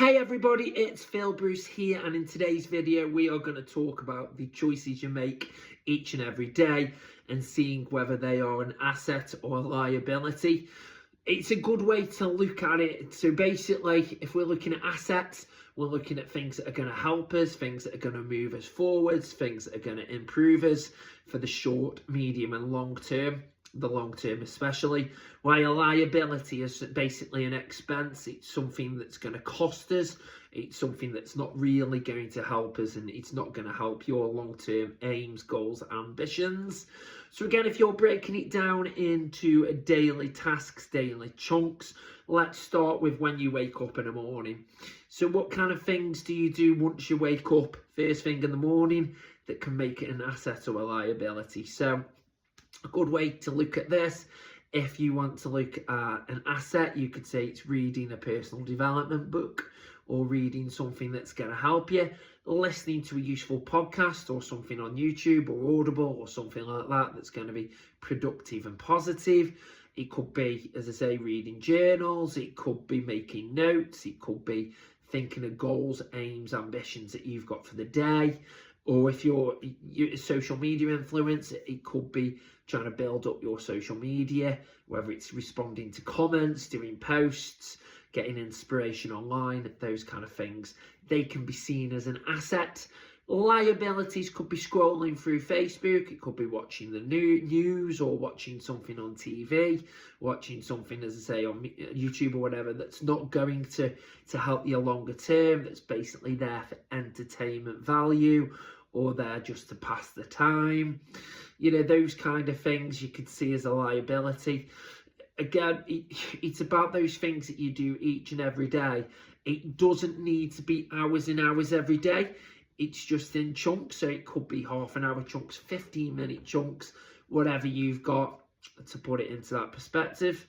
Hey everybody, it's Phil Bruce here, and in today's video we are going to talk about the choices you make each and every day and seeing whether they are an asset or a liability. It's a good way to look at it. So basically, if we're looking at assets, we're looking at things that are going to help us, things that are going to move us forwards, things that are going to improve us for the short, medium and long term. The long term especially, while a liability is basically an expense. It's something that's going to cost us, it's something that's not really going to help us, and it's not going to help your long-term aims, goals, ambitions. So again, if you're breaking it down into daily tasks, daily chunks, let's start with when you wake up in the morning. So what kind of things do you do once you wake up first thing in the morning that can make it an asset or a liability? So a good way to look at this, if you want to look at an asset, you could say it's reading a personal development book or reading something that's going to help you, listening to a useful podcast or something on YouTube or Audible or something like that that's going to be productive and positive. It could be, as I say, reading journals, it could be making notes, it could be thinking of goals, aims, ambitions that you've got for the day. Or if you're a social media influencer, it could be trying to build up your social media, whether it's responding to comments, doing posts, getting inspiration online, those kind of things. They can be seen as an asset. Liabilities could be scrolling through Facebook, it could be watching the news or watching something on TV, watching something, as I say, on YouTube or whatever, that's not going to help you longer term, that's basically there for entertainment value, or there just to pass the time. You know, those kind of things you could see as a liability. Again, it's about those things that you do each and every day. It doesn't need to be hours and hours every day. It's just in chunks, so it could be half an hour chunks, 15-minute chunks, whatever you've got to put it into that perspective.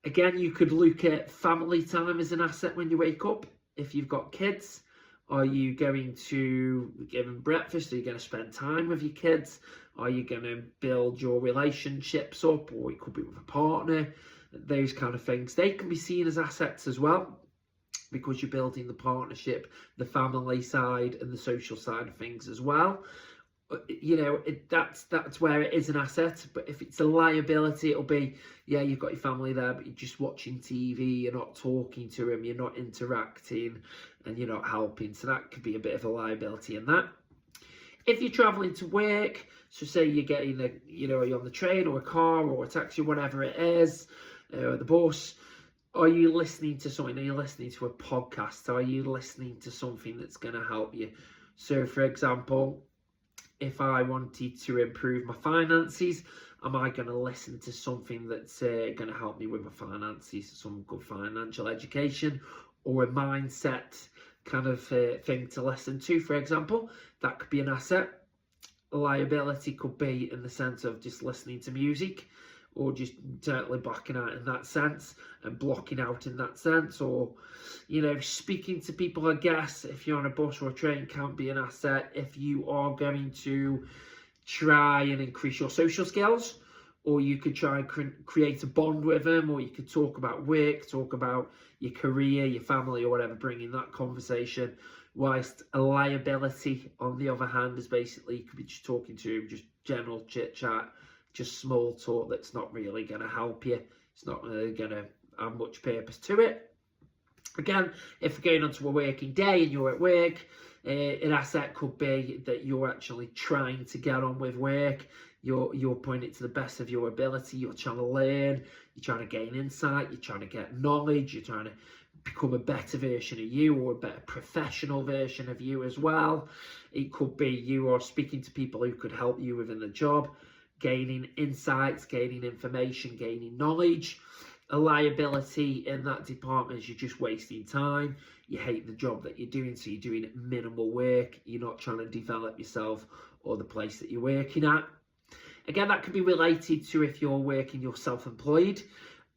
Again, you could look at family time as an asset when you wake up. If you've got kids, are you going to give them breakfast? Are you going to spend time with your kids? Are you going to build your relationships up? Or it could be with a partner. Those kind of things. They can be seen as assets as well, because you're building the partnership, the family side and the social side of things as well. You know, that's where it is an asset. But if it's a liability, it'll be, yeah, you've got your family there, but you're just watching TV, you're not talking to them, you're not interacting, and you're not helping. So that could be a bit of a liability in that. If you're traveling to work, so say you're getting you're on the train or a car or a taxi, whatever it is, or the bus, are you listening to something? Are you listening to a podcast? Are you listening to something that's going to help you? So, for example, if I wanted to improve my finances, am I going to listen to something that's going to help me with my finances, some good financial education or a mindset kind of thing to listen to, for example? That could be an asset. A liability could be in the sense of just listening to music, or just totally blacking out in that sense and blocking out in that sense. Or, you know, speaking to people, I guess, if you're on a bus or a train, can be an asset if you are going to try and increase your social skills, or you could try and create a bond with them, or you could talk about work, talk about your career, your family or whatever, bringing that conversation. Whilst a liability, on the other hand, is basically, you could be just talking to just general chit chat, just small talk that's not really going to help you. It's not really going to have much purpose to it. Again, if you're going on to a working day and you're at work, an asset could be that you're actually trying to get on with work. You're putting it to the best of your ability. You're trying to learn. You're trying to gain insight. You're trying to get knowledge. You're trying to become a better version of you, or a better professional version of you as well. It could be you are speaking to people who could help you within the job, gaining insights, gaining information, gaining knowledge. A liability in that department is you're just wasting time. You hate the job that you're doing, so you're doing minimal work. You're not trying to develop yourself or the place that you're working at. Again, that could be related to if you're working, you're self-employed.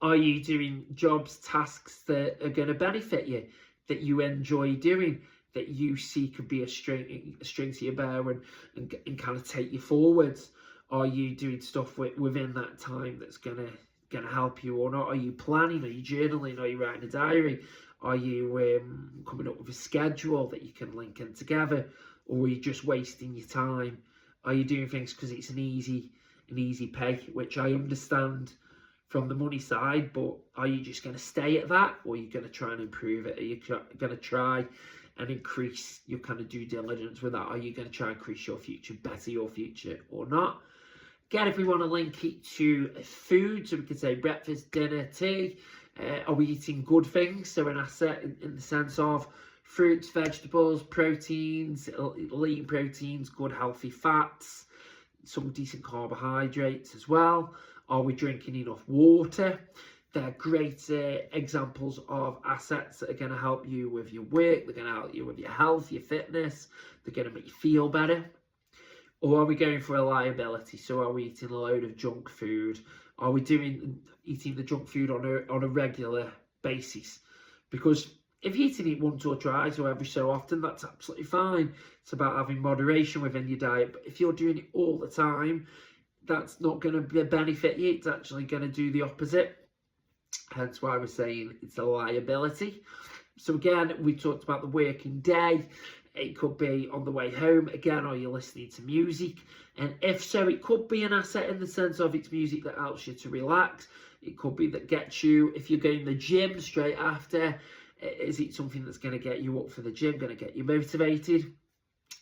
Are you doing jobs, tasks that are going to benefit you, that you enjoy doing, that you see could be a string to your bow and kind of take you forwards? Are you doing stuff within that time that's going to help you or not? Are you planning? Are you journaling? Are you writing a diary? Are you coming up with a schedule that you can link in together, or are you just wasting your time? Are you doing things because it's an easy pay, which I understand from the money side, but are you just going to stay at that, or are you going to try and improve it? Are you going to try and increase your kind of due diligence with that? Are you going to try and increase your future, better your future, or not? Again, if we want to link it to food, so we could say breakfast, dinner, tea, are we eating good things? So an asset in the sense of fruits, vegetables, proteins, lean proteins, good healthy fats, some decent carbohydrates as well. Are we drinking enough water? They're great examples of assets that are going to help you with your work. They're going to help you with your health, your fitness. They're going to make you feel better. Or are we going for a liability? So are we eating a load of junk food? Are we eating the junk food on a regular basis? Because if you're eating it once or twice or every so often, that's absolutely fine. It's about having moderation within your diet. But if you're doing it all the time, that's not going to benefit you. It's actually going to do the opposite. Hence why we're saying it's a liability. So again, we talked about the working day. It could be on the way home. Again, are you listening to music? And if so, it could be an asset in the sense of it's music that helps you to relax. It could be that gets you, if you're going to the gym straight after, is it something that's going to get you up for the gym, going to get you motivated?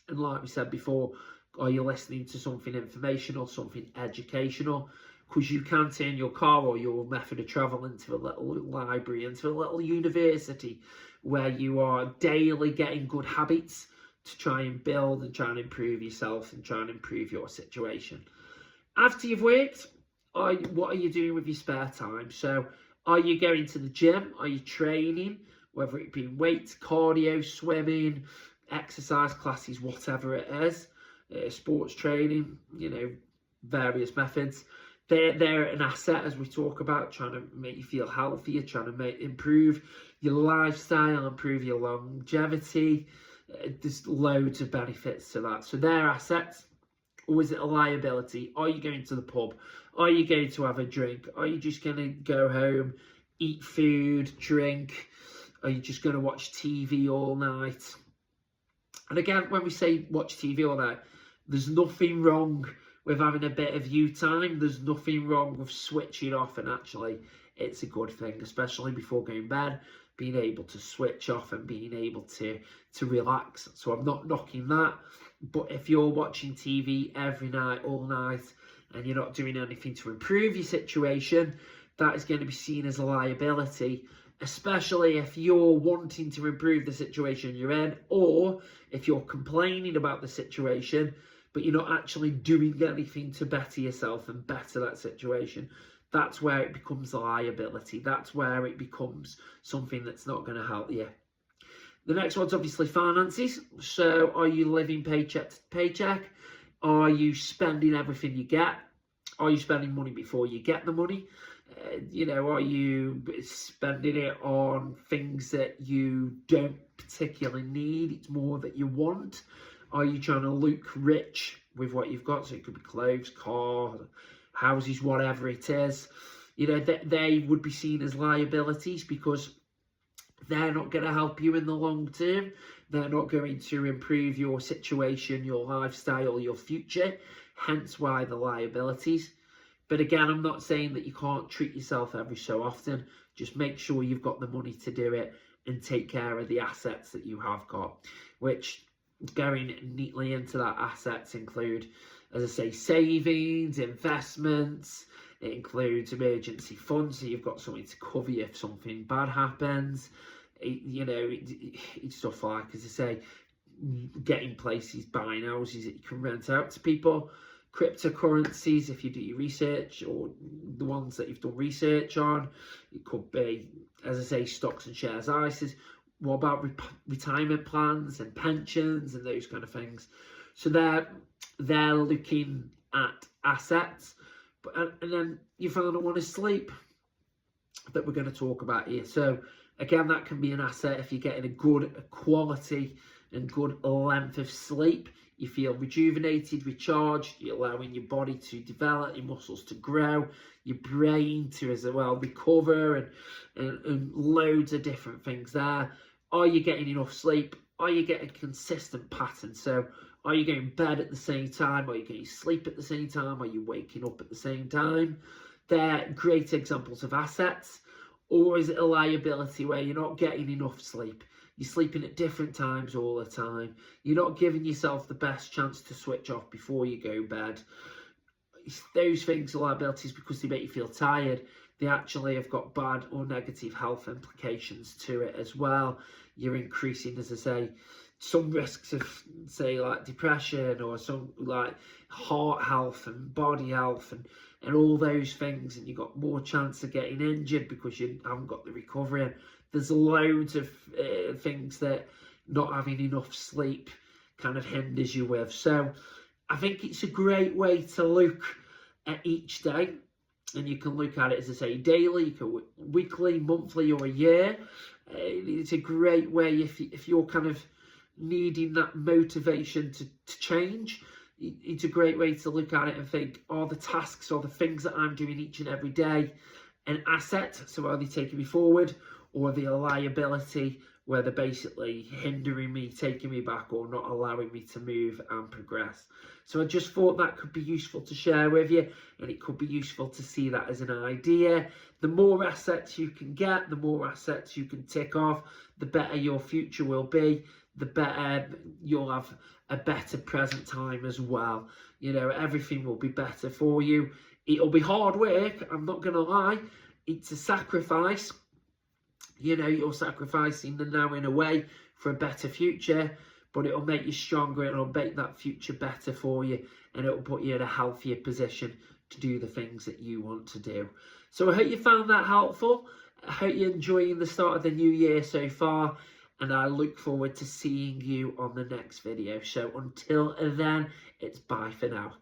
And like we said before, are you listening to something informational, something educational? Because you can turn your car or your method of travel into a little library, into a little university, where you are daily getting good habits to try and build and try and improve yourself and try and improve your situation. After you've worked, what are you doing with your spare time? So are you going to the gym? Are you training? Whether it be weights, cardio, swimming, exercise classes, whatever it is, sports training, various methods. They're an asset, as we talk about, trying to make you feel healthier, trying to improve your lifestyle, improve your longevity. There's loads of benefits to that. So they're assets. Or is it a liability? Are you going to the pub? Are you going to have a drink? Are you just going to go home, eat food, drink? Are you just going to watch TV all night? And again, when we say watch TV all night, there's nothing wrong with having a bit of you time. There's nothing wrong with switching off, and actually it's a good thing, especially before going to bed, being able to switch off and being able to relax. So I'm not knocking that, but if you're watching TV every night, all night, and you're not doing anything to improve your situation, that is going to be seen as a liability, especially if you're wanting to improve the situation you're in, or if you're complaining about the situation but you're not actually doing anything to better yourself and better that situation. That's where it becomes a liability. That's where it becomes something that's not going to help you. The next one's obviously finances. So are you living paycheck to paycheck? Are you spending everything you get? Are you spending money before you get the money? Are you spending it on things that you don't particularly need? It's more that you want. Are you trying to look rich with what you've got? So it could be clothes, car, houses, whatever it is. They would be seen as liabilities because they're not going to help you in the long term. They're not going to improve your situation, your lifestyle, your future. Hence why the liabilities. But again, I'm not saying that you can't treat yourself every so often. Just make sure you've got the money to do it and take care of the assets that you have got, which going neatly into that assets include, as I say, savings, investments. It includes emergency funds, so you've got something to cover you if something bad happens. It's stuff like, as I say, getting places, buying houses that you can rent out to people. Cryptocurrencies, if you do your research, or the ones that you've done research on. It could be, as I say, stocks and shares, ISAs. What about retirement plans and pensions and those kind of things? So they're looking at assets. And then your final one is sleep, that we're going to talk about here. So again, that can be an asset if you're getting a good quality and good length of sleep. you feel rejuvenated, recharged, you're allowing your body to develop, your muscles to grow, your brain to as well recover, and loads of different things there. Are you getting enough sleep? Are you getting a consistent pattern? So are you going to bed at the same time? Are you going to sleep at the same time? Are you waking up at the same time? They're great examples of assets. Or is it a liability where you're not getting enough sleep? You're sleeping at different times all the time. You're not giving yourself the best chance to switch off before you go to bed. Those things are liabilities because they make you feel tired. They actually have got bad or negative health implications to it as well. You're increasing, as I say, some risks of, say, like depression, or some like heart health and body health and all those things, and you've got more chance of getting injured because you haven't got the recovery. And there's loads of things that not having enough sleep kind of hinders you with. So I think it's a great way to look at each day, and you can look at it, as I say, daily, you can weekly, monthly, or a year. It's a great way if you're kind of needing that motivation to change. It's a great way to look at it and think, are the tasks or the things that I'm doing each and every day an asset? So are they taking me forward, or are they a liability where they're basically hindering me, taking me back, or not allowing me to move and progress? So I just thought that could be useful to share with you, and it could be useful to see that as an idea. The more assets you can get, the more assets you can tick off, the better your future will be, the better you'll have a better present time as well. You know, everything will be better for you. It'll be hard work, I'm not going to lie. It's a sacrifice. You know, you're sacrificing the now in a way for a better future, but it'll make you stronger, it'll make that future better for you, and it'll put you in a healthier position to do the things that you want to do. So I hope you found that helpful. I hope you're enjoying the start of the new year so far, and I look forward to seeing you on the next video. So until then, it's bye for now.